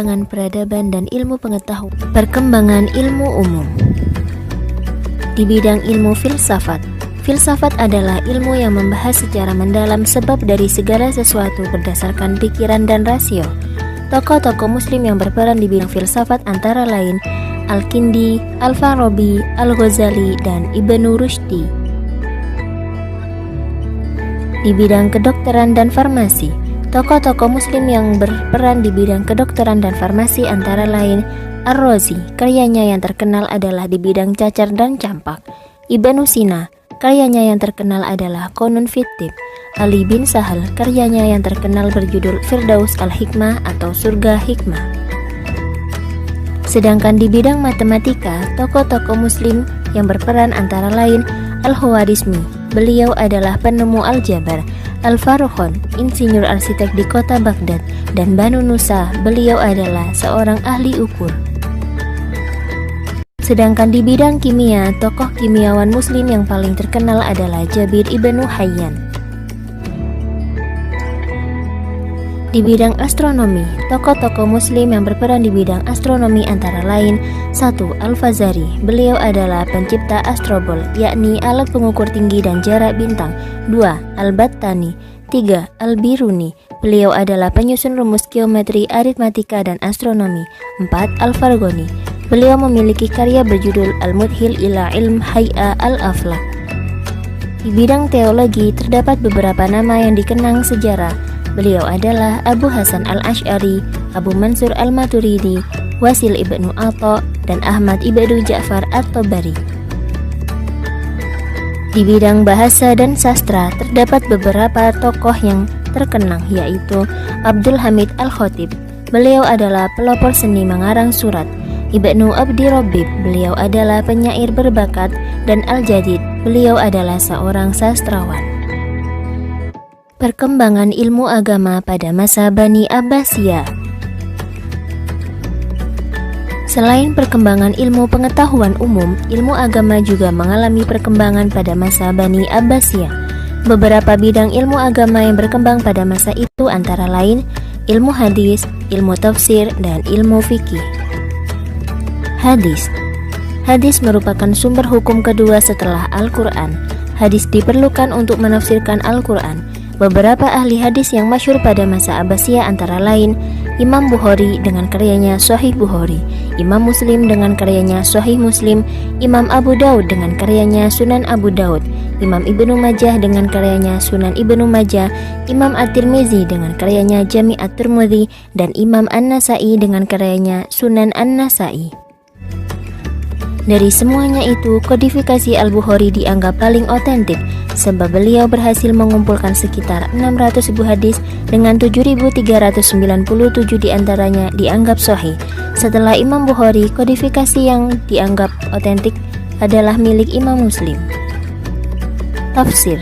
perkembangan peradaban dan ilmu pengetahuan. Perkembangan ilmu umum. Di bidang ilmu filsafat, filsafat adalah ilmu yang membahas secara mendalam sebab dari segala sesuatu berdasarkan pikiran dan rasio. Tokoh-tokoh muslim yang berperan di bidang filsafat antara lain Al-Kindi, Al-Farabi, Al-Ghazali, dan Ibnu Rushdi. Di bidang kedokteran dan farmasi, tokoh-tokoh muslim yang berperan di bidang kedokteran dan farmasi antara lain Ar-Razi, karyanya yang terkenal adalah di bidang cacar dan campak. Ibnu Sina, karyanya yang terkenal adalah Qanun Fittib. Ali bin Sahal, karyanya yang terkenal berjudul Firdaus Al-Hikmah atau Surga Hikmah. Sedangkan di bidang matematika, tokoh-tokoh muslim yang berperan antara lain Al-Khwarizmi, beliau adalah penemu aljabar, Al-Farukhon, insinyur arsitek di kota Baghdad, dan Banu Nusa, beliau adalah seorang ahli ukur. Sedangkan di bidang kimia, tokoh kimiawan muslim yang paling terkenal adalah Jabir ibnu Hayyan. Di bidang astronomi, tokoh-tokoh muslim yang berperan di bidang astronomi antara lain 1. Al-Fazari, beliau adalah pencipta astrobol, yakni alat pengukur tinggi dan jarak bintang. 2. Al-Battani. 3. Al-Biruni, beliau adalah penyusun rumus geometri, aritmatika, dan astronomi. 4. Al-Farghoni, beliau memiliki karya berjudul Al-Mudhil ila Ilm Hay'a Al-Aflak. Di bidang teologi, terdapat beberapa nama yang dikenang sejarah. Beliau adalah Abu Hasan Al-Asy'ari, Abu Mansur Al-Maturidi, Wasil ibnu Atha, dan Ahmad ibnu Ja'far At-Tabari. Di bidang bahasa dan sastra, terdapat beberapa tokoh yang terkenang, yaitu Abdul Hamid Al-Khatib, beliau adalah pelopor seni mengarang surat. Ibnu Abdi Rabbib, beliau adalah penyair berbakat, dan Al-Jadid, beliau adalah seorang sastrawan. Perkembangan ilmu agama pada masa Bani Abbasiyah. Selain perkembangan ilmu pengetahuan umum, ilmu agama juga mengalami perkembangan pada masa Bani Abbasiyah. Beberapa bidang ilmu agama yang berkembang pada masa itu antara lain ilmu hadis, ilmu tafsir, dan ilmu fikih. Hadis. Hadis merupakan sumber hukum kedua setelah Al-Quran. Hadis diperlukan untuk menafsirkan Al-Quran. Beberapa ahli hadis yang masyhur pada masa Abbasiyah antara lain Imam Bukhari dengan karyanya Sahih Bukhari, Imam Muslim dengan karyanya Sahih Muslim, Imam Abu Daud dengan karyanya Sunan Abu Daud, Imam Ibnu Majah dengan karyanya Sunan Ibnu Majah, Imam At-Tirmizi dengan karyanya Jami' At-Tirmidzi, dan Imam An-Nasai dengan karyanya Sunan An-Nasai. Dari semuanya itu, kodifikasi Al-Bukhari dianggap paling otentik sebab beliau berhasil mengumpulkan sekitar 600.000 hadis dengan 7.397 diantaranya dianggap sahih. Setelah Imam Bukhari, kodifikasi yang dianggap otentik adalah milik Imam Muslim. Tafsir.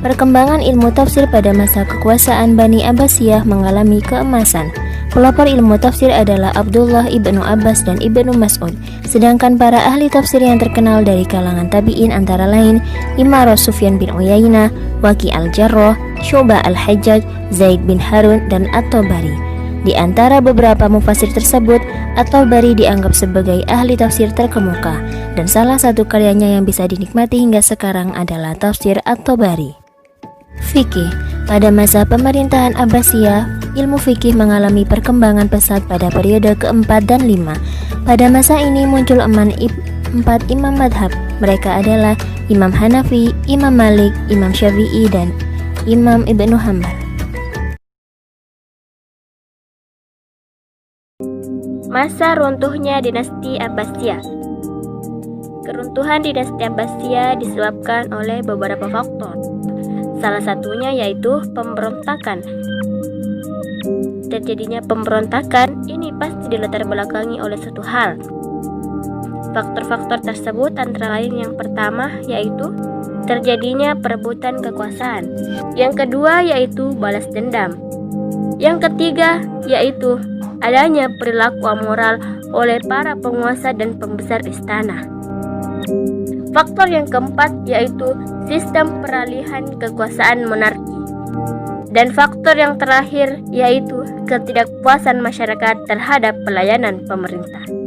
Perkembangan ilmu tafsir pada masa kekuasaan Bani Abbasiyah mengalami keemasan. Pelopor ilmu tafsir adalah Abdullah ibnu Abbas dan Ibnu Mas'ud. Sedangkan para ahli tafsir yang terkenal dari kalangan tabi'in antara lain Imam Sufyan bin Uyainah, Waqi' al-Jarrah, Syu'bah al-Hajjaj, Zaid bin Harun, dan At-Tabari. Di antara beberapa mufasir tersebut, At-Tabari dianggap sebagai ahli tafsir terkemuka, dan salah satu karyanya yang bisa dinikmati hingga sekarang adalah tafsir At-Tabari. Fikih. Pada masa pemerintahan Abbasiyah, ilmu fikih mengalami perkembangan pesat pada periode keempat dan lima. Pada masa ini muncul empat imam madhab. Mereka adalah Imam Hanafi, Imam Malik, Imam Syafi'i, dan Imam Ibnu Hanbal. Masa runtuhnya dinasti Abbasiyah. Keruntuhan dinasti Abbasiyah disebabkan oleh beberapa faktor. Salah satunya yaitu pemberontakan. Terjadinya pemberontakan ini pasti dilatar belakangi oleh suatu hal. Faktor-faktor tersebut antara lain yang pertama yaitu terjadinya perebutan kekuasaan. Yang kedua yaitu balas dendam. Yang ketiga yaitu adanya perilaku amoral oleh para penguasa dan pembesar istana. Faktor yang keempat yaitu sistem peralihan kekuasaan monarki. Dan faktor yang terakhir yaitu ketidakpuasan masyarakat terhadap pelayanan pemerintah.